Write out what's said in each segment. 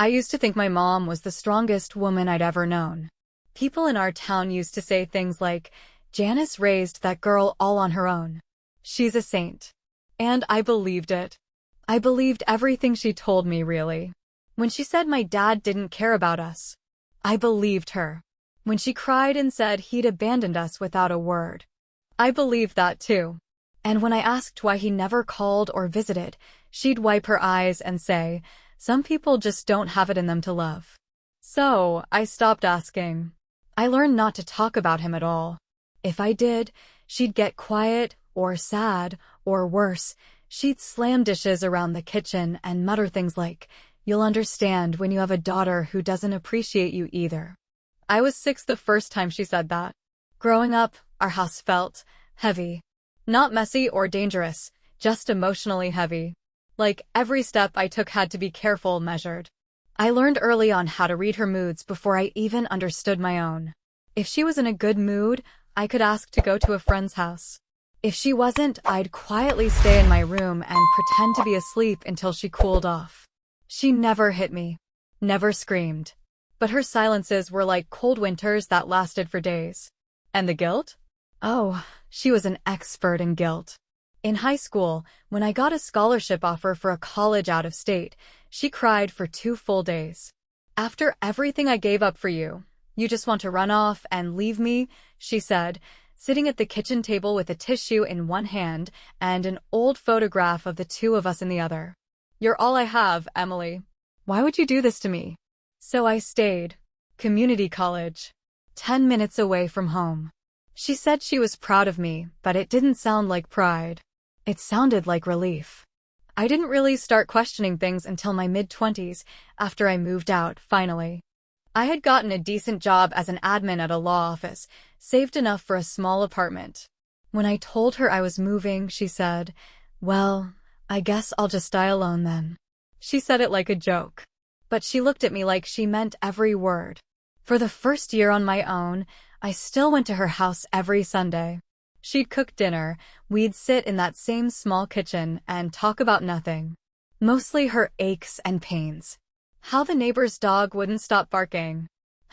I used to think my mom was the strongest woman I'd ever known. People in our town used to say things like, "Janice raised that girl all on her own. She's a saint." And I believed it. I believed everything she told me, really. When she said my dad didn't care about us, I believed her. When she cried and said he'd abandoned us without a word, I believed that too. And when I asked why he never called or visited, she'd wipe her eyes and say, "Some people just don't have it in them to love." So I stopped asking. I learned not to talk about him at all. If I did, she'd get quiet or sad, or worse, she'd slam dishes around the kitchen and mutter things like, "You'll understand when you have a daughter who doesn't appreciate you either." I was 6 the first time she said that. Growing up, our house felt heavy. Not messy or dangerous, just emotionally heavy. Like every step I took had to be careful, measured. I learned early on how to read her moods before I even understood my own. If she was in a good mood, I could ask to go to a friend's house. If she wasn't, I'd quietly stay in my room and pretend to be asleep until she cooled off. She never hit me, never screamed. But her silences were like cold winters that lasted for days. And the guilt? Oh, she was an expert in guilt. In high school, when I got a scholarship offer for a college out of state, she cried for 2 full days. "After everything I gave up for you, you just want to run off and leave me," she said, sitting at the kitchen table with a tissue in one hand and an old photograph of the two of us in the other. "You're all I have, Emily. Why would you do this to me?" So I stayed. Community college. 10 minutes away from home. She said she was proud of me, but it didn't sound like pride. It sounded like relief. I didn't really start questioning things until my mid-20s, after I moved out, finally. I had gotten a decent job as an admin at a law office, saved enough for a small apartment. When I told her I was moving, she said, "Well, I guess I'll just die alone then." She said it like a joke. But she looked at me like she meant every word. For the first year on my own, I still went to her house every Sunday. She'd cook dinner, we'd sit in that same small kitchen and talk about nothing. Mostly her aches and pains. How the neighbor's dog wouldn't stop barking.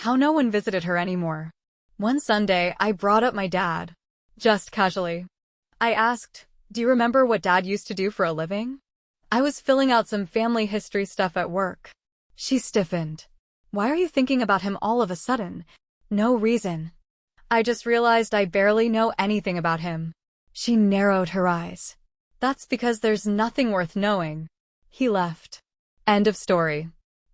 How no one visited her anymore. One Sunday, I brought up my dad. Just casually. I asked, "Do you remember what Dad used to do for a living?" I was filling out some family history stuff at work. She stiffened. "Why are you thinking about him all of a sudden?" "No reason. I just realized I barely know anything about him." She narrowed her eyes. "That's because there's nothing worth knowing." He left. End of story.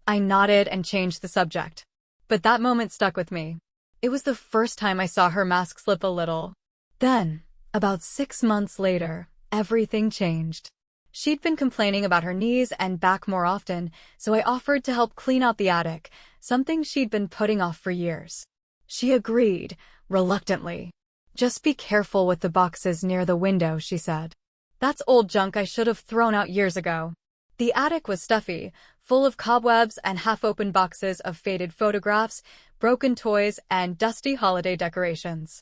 I nodded and changed the subject. But that moment stuck with me. It was the first time I saw her mask slip a little. Then, about 6 months later, everything changed. She'd been complaining about her knees and back more often, so I offered to help clean out the attic, something she'd been putting off for years. She agreed, reluctantly. "Just be careful with the boxes near the window," she said. "That's old junk I should have thrown out years ago." The attic was stuffy, full of cobwebs and half-open boxes of faded photographs, broken toys, and dusty holiday decorations.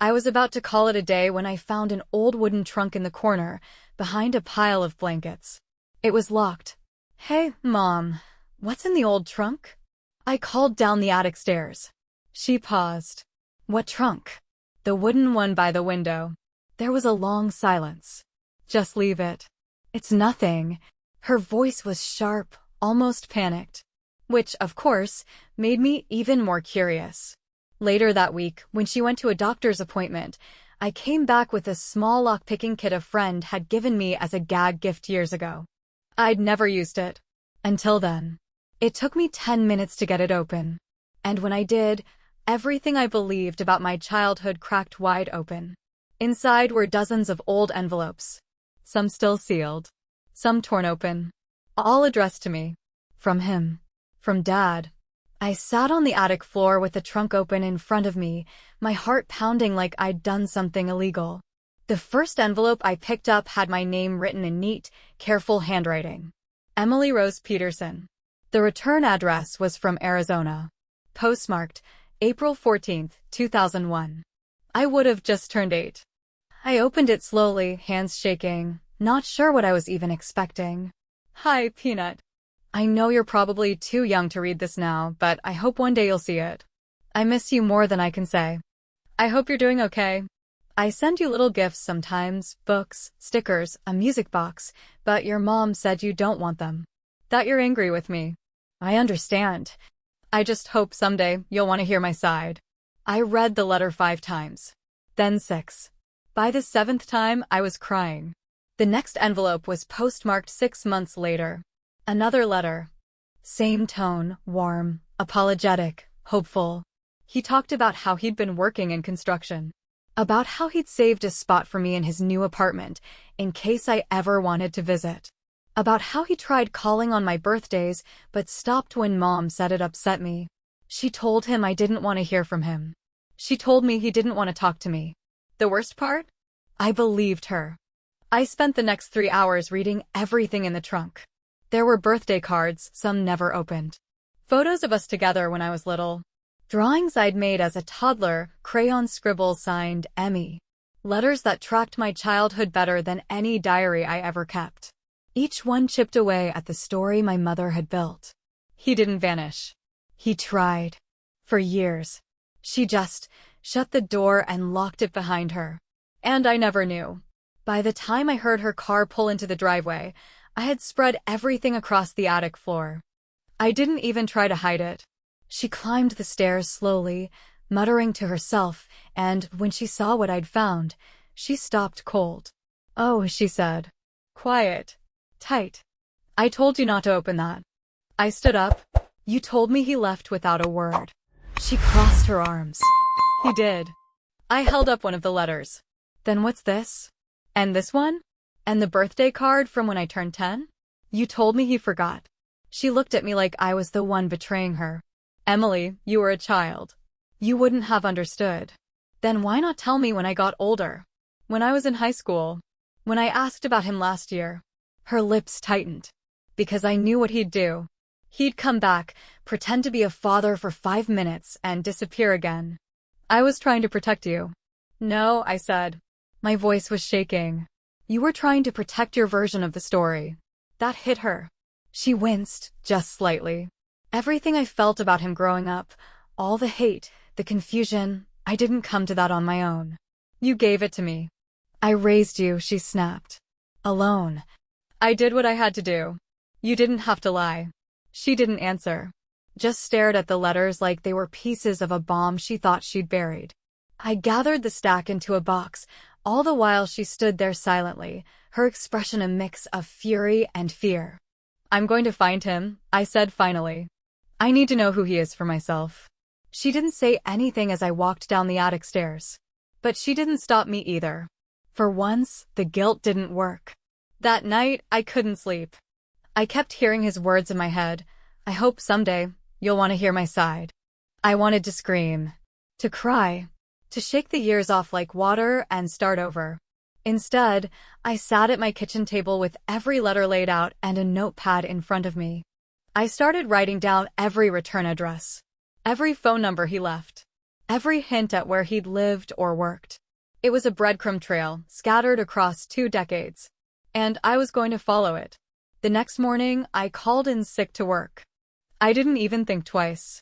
I was about to call it a day when I found an old wooden trunk in the corner, behind a pile of blankets. It was locked. "Hey, Mom, what's in the old trunk?" I called down the attic stairs. She paused. "What trunk?" "The wooden one by the window." There was a long silence. "Just leave it. It's nothing." Her voice was sharp, almost panicked. Which, of course, made me even more curious. Later that week, when she went to a doctor's appointment, I came back with a small lockpicking kit a friend had given me as a gag gift years ago. I'd never used it. Until then. It took me 10 minutes to get it open. And when I did, everything I believed about my childhood cracked wide open. Inside were dozens of old envelopes. Some still sealed. Some torn open. All addressed to me. From him. From Dad. I sat on the attic floor with the trunk open in front of me, my heart pounding like I'd done something illegal. The first envelope I picked up had my name written in neat, careful handwriting. Emily Rose Peterson. The return address was from Arizona. Postmarked, April 14, 2001. I would have just turned 8. I opened it slowly, hands shaking, not sure what I was even expecting. "Hi, Peanut." I know you're probably too young to read this now, but I hope one day you'll see it. I miss you more than I can say. I hope you're doing okay. I send you little gifts sometimes, books, stickers, a music box, but your mom said you don't want them. That you're angry with me. I understand. I just hope someday you'll want to hear my side. I read the letter 5 times. Then 6. By the 7th time, I was crying. The next envelope was postmarked 6 months later. Another letter. Same tone, warm, apologetic, hopeful. He talked about how he'd been working in construction. About how he'd saved a spot for me in his new apartment, in case I ever wanted to visit. About how he tried calling on my birthdays, but stopped when Mom said it upset me. She told him I didn't want to hear from him. She told me he didn't want to talk to me. The worst part? I believed her. I spent the next 3 hours reading everything in the trunk. There were birthday cards, some never opened. Photos of us together when I was little. Drawings I'd made as a toddler, crayon scribbles signed Emmy. Letters that tracked my childhood better than any diary I ever kept. Each one chipped away at the story my mother had built. He didn't vanish. He tried. For years. She just shut the door and locked it behind her. And I never knew. By the time I heard her car pull into the driveway, I had spread everything across the attic floor. I didn't even try to hide it. She climbed the stairs slowly, muttering to herself, and when she saw what I'd found, she stopped cold. "Oh," she said. "Quiet. Tight. I told you not to open that." I stood up. "You told me he left without a word." She crossed her arms. "He did." I held up one of the letters. "Then what's this? And this one? And the birthday card from when I turned 10? You told me he forgot." She looked at me like I was the one betraying her. "Emily, you were a child. You wouldn't have understood. Then why not tell me when I got older? When I was in high school? When I asked about him last year?" Her lips tightened. "Because I knew what he'd do. He'd come back, pretend to be a father for 5 minutes, and disappear again. I was trying to protect you." "No," I said. My voice was shaking. "You were trying to protect your version of the story." That hit her. She winced, just slightly. Everything I felt about him growing up, all the hate, the confusion, I didn't come to that on my own. "You gave it to me. I raised you," she snapped. "Alone. I did what I had to do. You didn't have to lie." She didn't answer. Just stared at the letters like they were pieces of a bomb she thought she'd buried. I gathered the stack into a box, all the while she stood there silently, her expression a mix of fury and fear. "I'm going to find him," I said finally. "I need to know who he is for myself." She didn't say anything as I walked down the attic stairs. But she didn't stop me either. For once, the guilt didn't work. That night, I couldn't sleep. I kept hearing his words in my head. "I hope someday you'll want to hear my side." I wanted to scream. To cry. To shake the years off like water and start over. Instead, I sat at my kitchen table with every letter laid out and a notepad in front of me. I started writing down every return address, every phone number he left, every hint at where he'd lived or worked. It was a breadcrumb trail scattered across 2 decades, and I was going to follow it. The next morning, I called in sick to work. I didn't even think twice.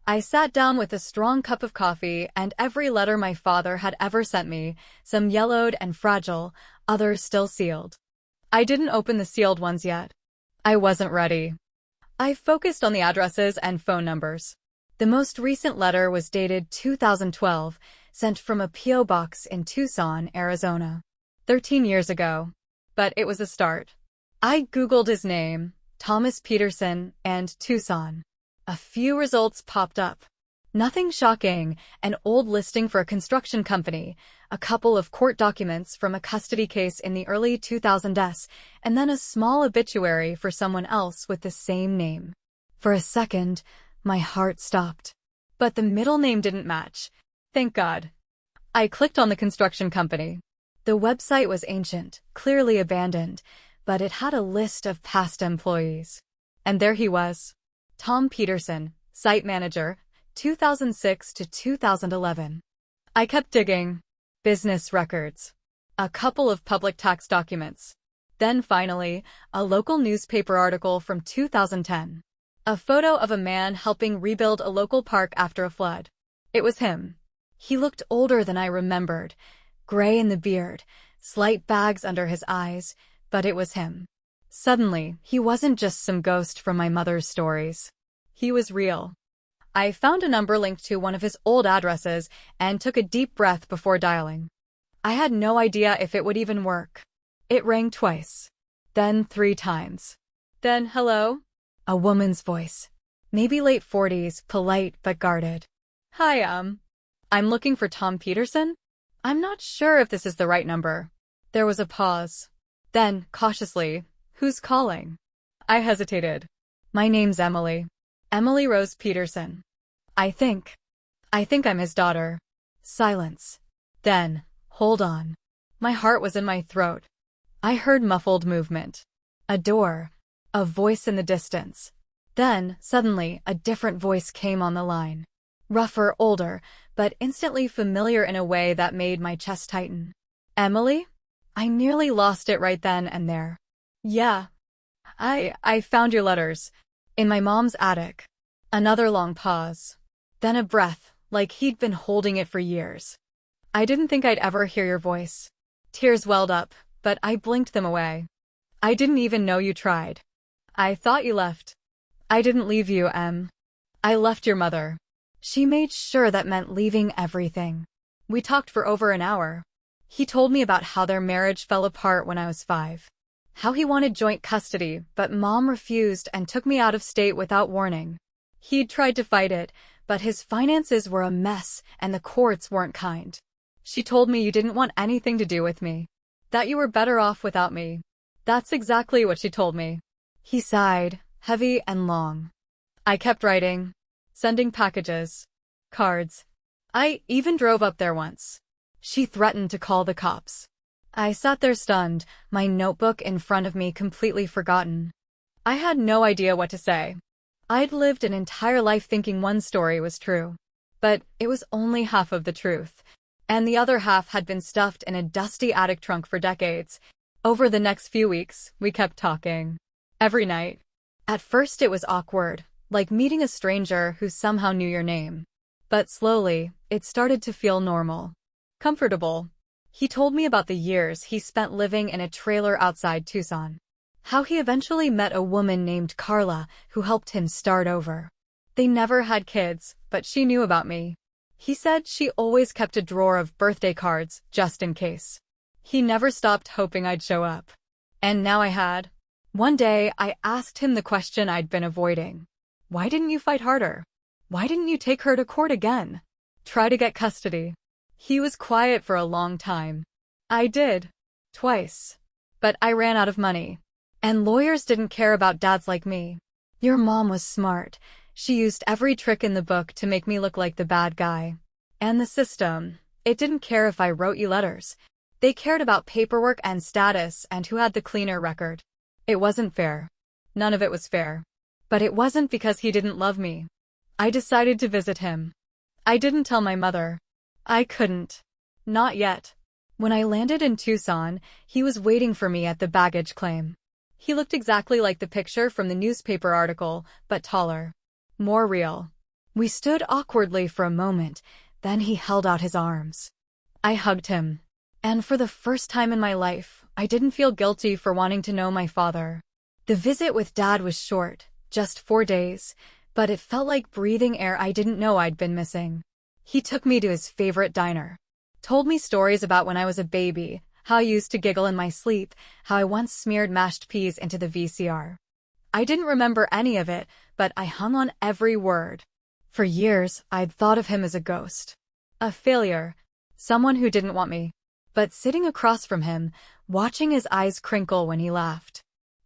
I sat down with a strong cup of coffee and every letter my father had ever sent me, some yellowed and fragile, others still sealed. I didn't open the sealed ones yet. I wasn't ready. I focused on the addresses and phone numbers. The most recent letter was dated 2012, sent from a P.O. box in Tucson, Arizona. 13 years ago. But it was a start. I Googled his name, Thomas Peterson, and Tucson. A few results popped up. Nothing shocking, an old listing for a construction company, a couple of court documents from a custody case in the early 2000s, and then a small obituary for someone else with the same name. For a second, my heart stopped. But the middle name didn't match. Thank God. I clicked on the construction company. The website was ancient, clearly abandoned, but it had a list of past employees. And there he was. Tom Peterson, site manager, 2006 to 2011. I kept digging. Business records. A couple of public tax documents. Then finally, a local newspaper article from 2010. A photo of a man helping rebuild a local park after a flood. It was him. He looked older than I remembered, gray in the beard, slight bags under his eyes, but it was him. Suddenly, he wasn't just some ghost from my mother's stories. He was real. I found a number linked to one of his old addresses and took a deep breath before dialing. I had no idea if it would even work. It rang twice. Then 3 times. Then, hello? A woman's voice. Maybe late 40s, polite but guarded. Hi, I'm looking for Tom Peterson? I'm not sure if this is the right number. There was a pause. Then, cautiously, who's calling? I hesitated. My name's Emily. Emily Rose Peterson. I think I'm his daughter. Silence. Then, hold on. My heart was in my throat. I heard muffled movement. A door. A voice in the distance. Then, suddenly, a different voice came on the line. Rougher, older, but instantly familiar in a way that made my chest tighten. Emily? I nearly lost it right then and there. Yeah. I found your letters. In my mom's attic. Another long pause. Then a breath, like he'd been holding it for years. I didn't think I'd ever hear your voice. Tears welled up, but I blinked them away. I didn't even know you tried. I thought you left. I didn't leave you, Em. I left your mother. She made sure that meant leaving everything. We talked for over an hour. He told me about how their marriage fell apart when I was 5. How he wanted joint custody, but Mom refused and took me out of state without warning. He'd tried to fight it, but his finances were a mess and the courts weren't kind. She told me you didn't want anything to do with me. That you were better off without me. That's exactly what she told me. He sighed, heavy and long. I kept writing, sending packages, cards. I even drove up there once. She threatened to call the cops. I sat there stunned, my notebook in front of me completely forgotten. I had no idea what to say. I'd lived an entire life thinking one story was true. But it was only half of the truth. And the other half had been stuffed in a dusty attic trunk for decades. Over the next few weeks, we kept talking. Every night. At first it was awkward, like meeting a stranger who somehow knew your name. But slowly, it started to feel normal. Comfortable. He told me about the years he spent living in a trailer outside Tucson. How he eventually met a woman named Carla who helped him start over. They never had kids, but she knew about me. He said she always kept a drawer of birthday cards, just in case. He never stopped hoping I'd show up. And now I had. One day, I asked him the question I'd been avoiding. Why didn't you fight harder? Why didn't you take her to court again? Try to get custody. He was quiet for a long time. I did. Twice. But I ran out of money. And lawyers didn't care about dads like me. Your mom was smart. She used every trick in the book to make me look like the bad guy. And the system, it didn't care if I wrote you letters. They cared about paperwork and status and who had the cleaner record. It wasn't fair. None of it was fair. But it wasn't because he didn't love me. I decided to visit him. I didn't tell my mother. I couldn't. Not yet. When I landed in Tucson, he was waiting for me at the baggage claim. He looked exactly like the picture from the newspaper article, but taller. More real. We stood awkwardly for a moment, then he held out his arms. I hugged him. And for the first time in my life, I didn't feel guilty for wanting to know my father. The visit with Dad was short, just 4 days, but it felt like breathing air I didn't know I'd been missing. He took me to his favorite diner. Told me stories about when I was a baby, how I used to giggle in my sleep, how I once smeared mashed peas into the VCR. I didn't remember any of it, but I hung on every word. For years, I'd thought of him as a ghost. A failure. Someone who didn't want me. But sitting across from him, watching his eyes crinkle when he laughed,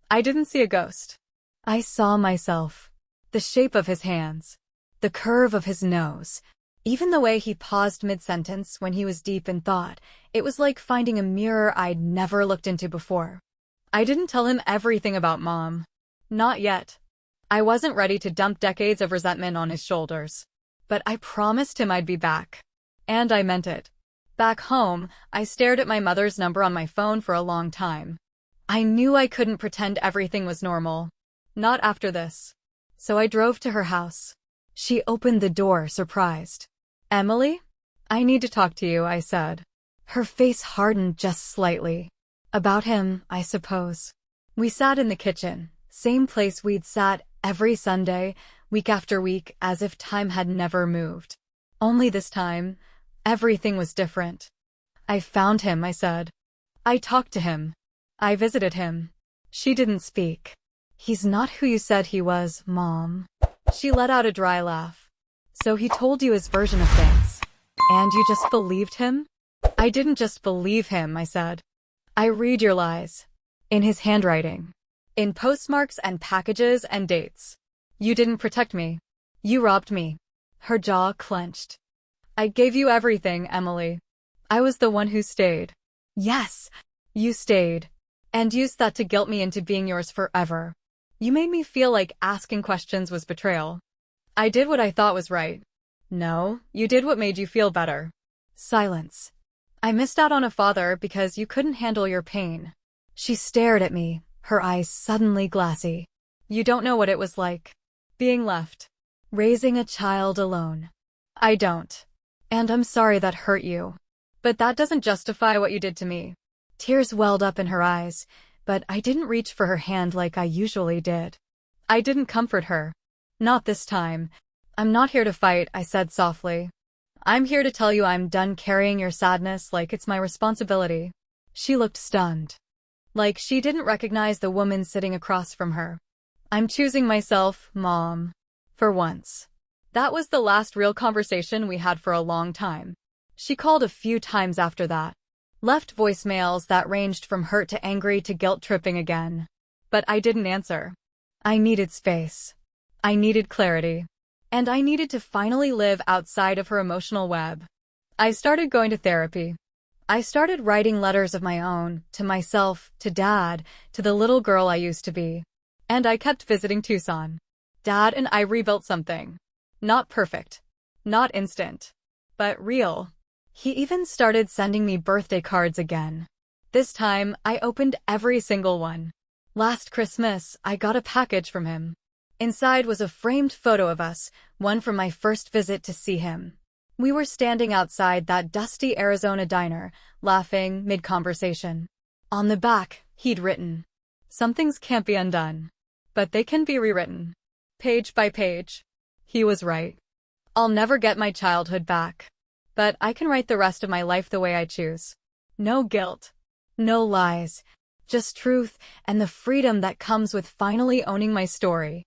I didn't see a ghost. I saw myself. The shape of his hands. The curve of his nose. Even the way he paused mid-sentence when he was deep in thought, it was like finding a mirror I'd never looked into before. I didn't tell him everything about Mom. Not yet. I wasn't ready to dump decades of resentment on his shoulders. But I promised him I'd be back. And I meant it. Back home, I stared at my mother's number on my phone for a long time. I knew I couldn't pretend everything was normal. Not after this. So I drove to her house. She opened the door, surprised. Emily? I need to talk to you, I said. Her face hardened just slightly. About him, I suppose. We sat in the kitchen, same place we'd sat every Sunday, week after week, as if time had never moved. Only this time, everything was different. I found him, I said. I talked to him. I visited him. She didn't speak. He's not who you said he was, Mom. She let out a dry laugh. So he told you his version of things. And you just believed him? I didn't just believe him, I said. I read your lies. In his handwriting. In postmarks and packages and dates. You didn't protect me. You robbed me. Her jaw clenched. I gave you everything, Emily. I was the one who stayed. Yes, you stayed. And used that to guilt me into being yours forever. You made me feel like asking questions was betrayal. I did what I thought was right. No, you did what made you feel better. Silence. I missed out on a father because you couldn't handle your pain. She stared at me, her eyes suddenly glassy. You don't know what it was like. Being left. Raising a child alone. I don't. And I'm sorry that hurt you. But that doesn't justify what you did to me. Tears welled up in her eyes, but I didn't reach for her hand like I usually did. I didn't comfort her. Not this time. I'm not here to fight, I said softly. I'm here to tell you I'm done carrying your sadness like it's my responsibility. She looked stunned. Like she didn't recognize the woman sitting across from her. I'm choosing myself, Mom. For once. That was the last real conversation we had for a long time. She called a few times after that. Left voicemails that ranged from hurt to angry to guilt-tripping again. But I didn't answer. I needed space. I needed clarity. And I needed to finally live outside of her emotional web. I started going to therapy. I started writing letters of my own, to myself, to Dad, to the little girl I used to be. And I kept visiting Tucson. Dad and I rebuilt something. Not perfect. Not instant. But real. He even started sending me birthday cards again. This time, I opened every single one. Last Christmas, I got a package from him. Inside was a framed photo of us, one from my first visit to see him. We were standing outside that dusty Arizona diner, laughing mid-conversation. On the back, he'd written, "Some things can't be undone, but they can be rewritten." Page by page. He was right. I'll never get my childhood back. But I can write the rest of my life the way I choose. No guilt. No lies. Just truth and the freedom that comes with finally owning my story.